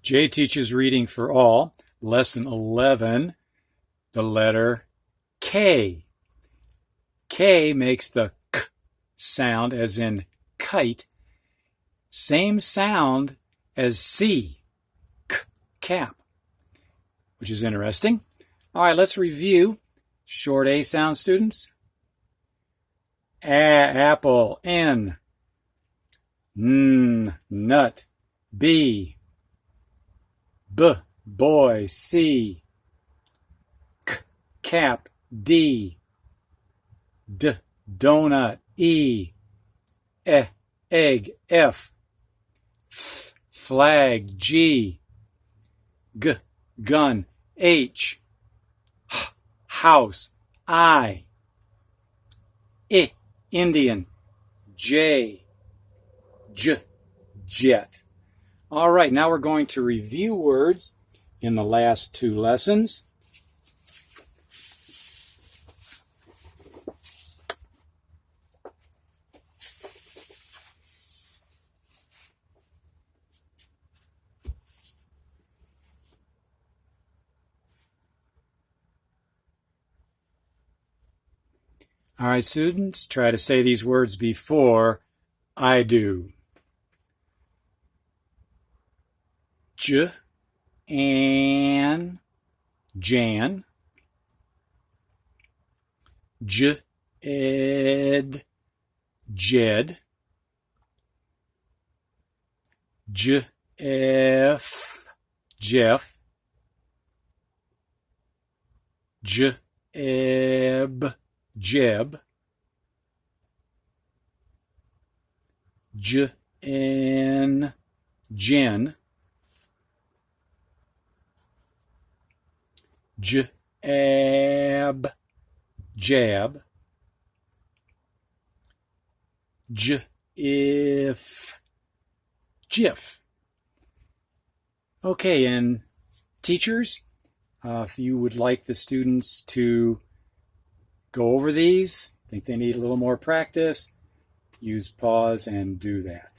Jay teaches reading for all. Lesson 11, the letter K. K makes the K sound as in kite. Same sound as C, K, cap, which is interesting. All right, let's review. Short A sound, students. Apple. N. Nut. B. Boy. C. Cap. D. Donut. E. Egg. F. Flag. G. Gun. H. House. I. Indian. J. Jet. All right, now we're going to review words in the last two lessons. All right, students, try to say these words before I do. Jan. Jed. Jeff. Jeb. Jen. Jab. Jiff. Okay, and teachers, if you would like the students to go over these, think they need a little more practice, use pause and do that.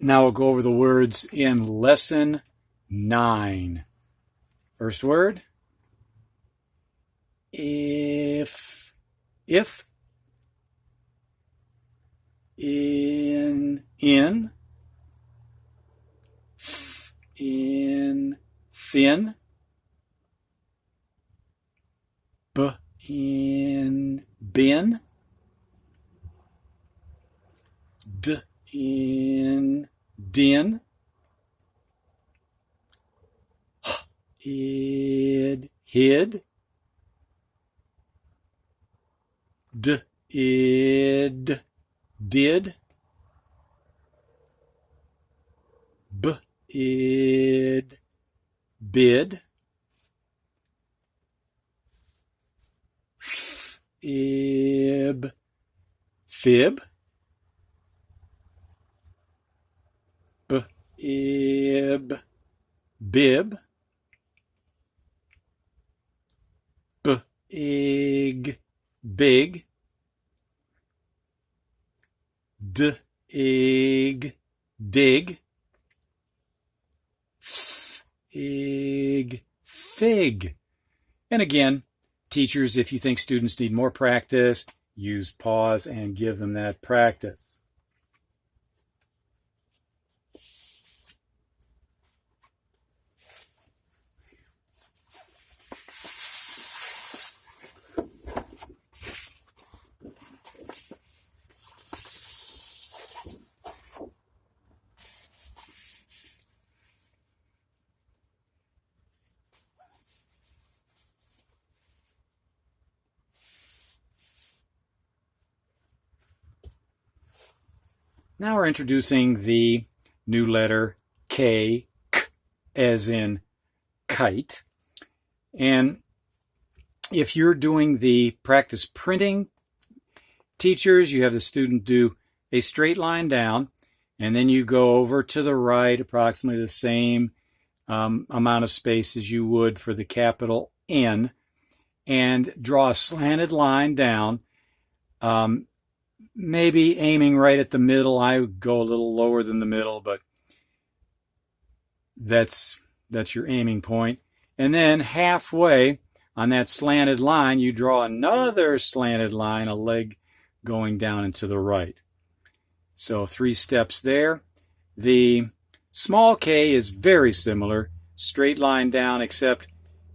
Now we'll go over the words in lesson 9. First word. If. In. In. Thin. In. Bin. In. Din. Hid. Did. Bid. Fib. Bib. Big. Dig. Fig. And again, teachers, if you think students need more practice, use pause and give them that practice. Now we're introducing the new letter K, K, as in kite. And if you're doing the practice printing, teachers, you have the student do a straight line down, and then you go over to the right, approximately the same amount of space as you would for the capital N, and draw a slanted line down, maybe aiming right at the middle. I would go a little lower than the middle, but that's your aiming point. And then halfway on that slanted line, you draw another slanted line, a leg going down and to the right. So 3 steps there. The small k is very similar, straight line down, except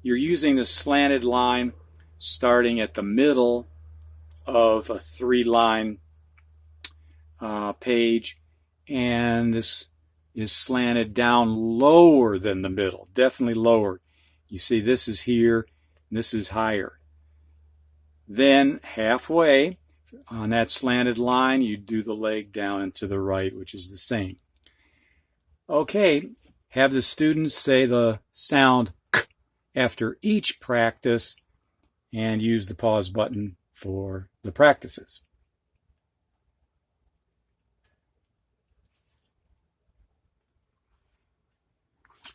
you're using the slanted line starting at the middle of a 3-line page, and this is slanted down lower than the middle, definitely lower. You see this is here, and this is higher. Then halfway on that slanted line, you do the leg down and to the right, which is the same. Okay, have the students say the sound k after each practice, and use the pause button for the practices.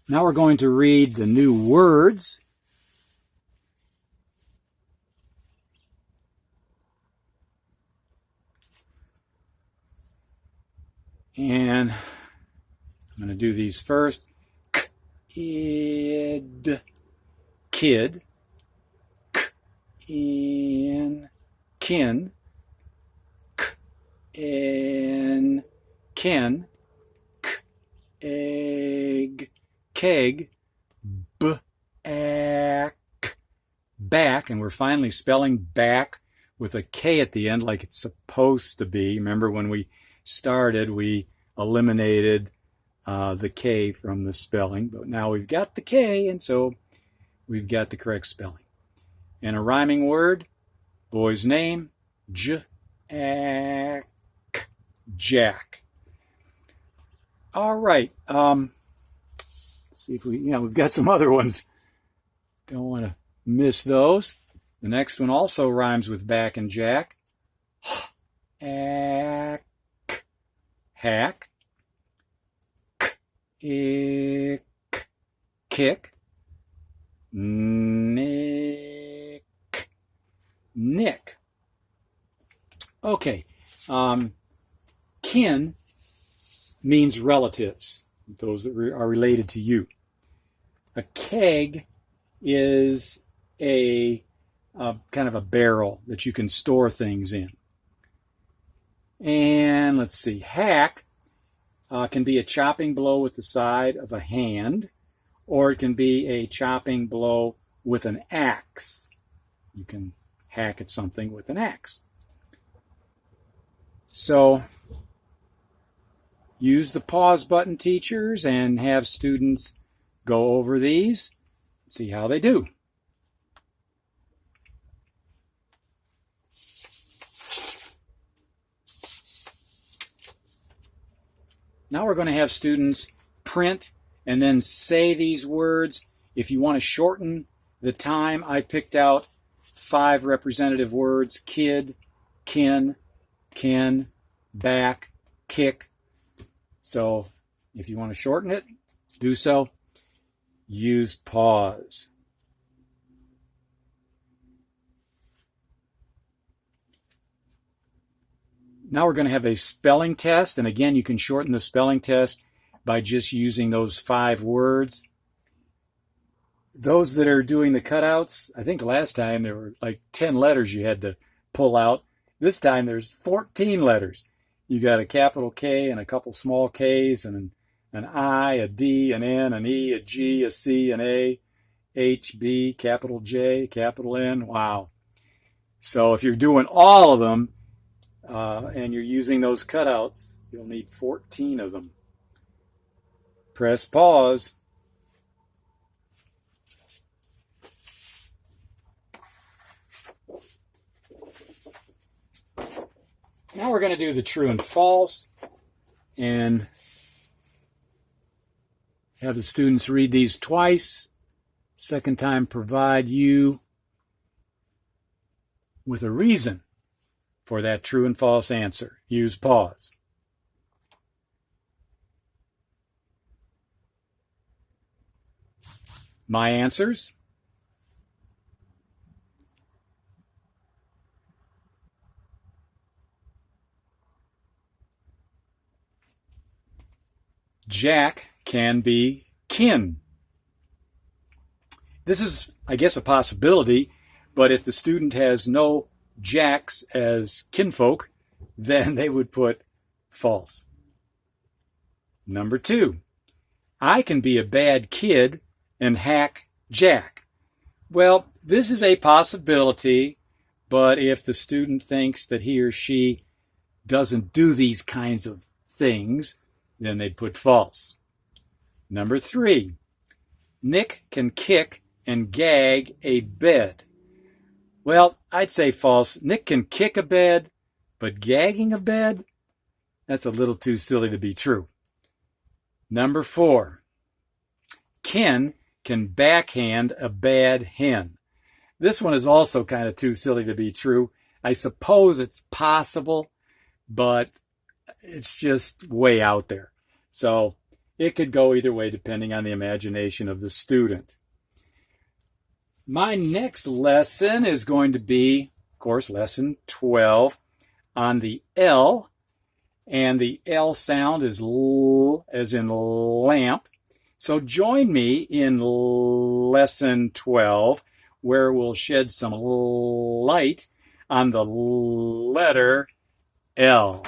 Now we're going to read the new words. And I'm going to do these first. K-id, kid. K-in, kin. K-in, kin. K-egg, keg. B-ack, back. And we're finally spelling back with a K at the end like it's supposed to be. Remember when we started, we eliminated the K from the spelling, but now we've got the K, and so we've got the correct spelling. And a rhyming word, boy's name, Jack. Jack. All right. Let's see if we've got some other ones. Don't want to miss those. The next one also rhymes with back and Jack. Ack. Hack. Ick. Kick. Nick. Nick. Okay. Kin means relatives, those that are related to you. A keg is a kind of a barrel that you can store things in. And let's see, hack can be a chopping blow with the side of a hand, or it can be a chopping blow with an axe. You can hack at something with an axe. So use the pause button, teachers, and have students go over these, see how they do. Now we're going to have students print and then say these words. If you want to shorten the time, I picked out 5 representative words: kid, kin, kin, back, kick. So if you want to shorten it, do so. Use pause. Now we're going to have a spelling test. And again, you can shorten the spelling test by just using those 5 words. Those that are doing the cutouts, I think last time there were like 10 letters you had to pull out. This time there's 14 letters. You got a capital K and a couple small Ks and an I, a D, an N, an E, a G, a C, an A, H, B, capital J, capital N. Wow. So if you're doing all of them, and you're using those cutouts, you'll need 14 of them. Press pause. Now we're going to do the true and false, and have the students read these twice. Second time, provide you with a reason for that true and false answer. Use pause. My answers? Jack can be kin. This is, I guess, a possibility, but if the student has no Jacks as kinfolk, then they would put false. Number 2, I can be a bad kid and hack Jack. Well, this is a possibility, but if the student thinks that he or she doesn't do these kinds of things, then they'd put false. Number 3, Nick can kick and gag a bed. Well, I'd say false. Nick can kick a bed, but gagging a bed? That's a little too silly to be true. Number 4, Ken can backhand a bad hen. This one is also kind of too silly to be true. I suppose it's possible, but it's just way out there. So it could go either way depending on the imagination of the student. My next lesson is going to be, of course, lesson 12 on the L. And the L sound is L as in lamp. So join me in lesson 12 where we'll shed some light on the letter L.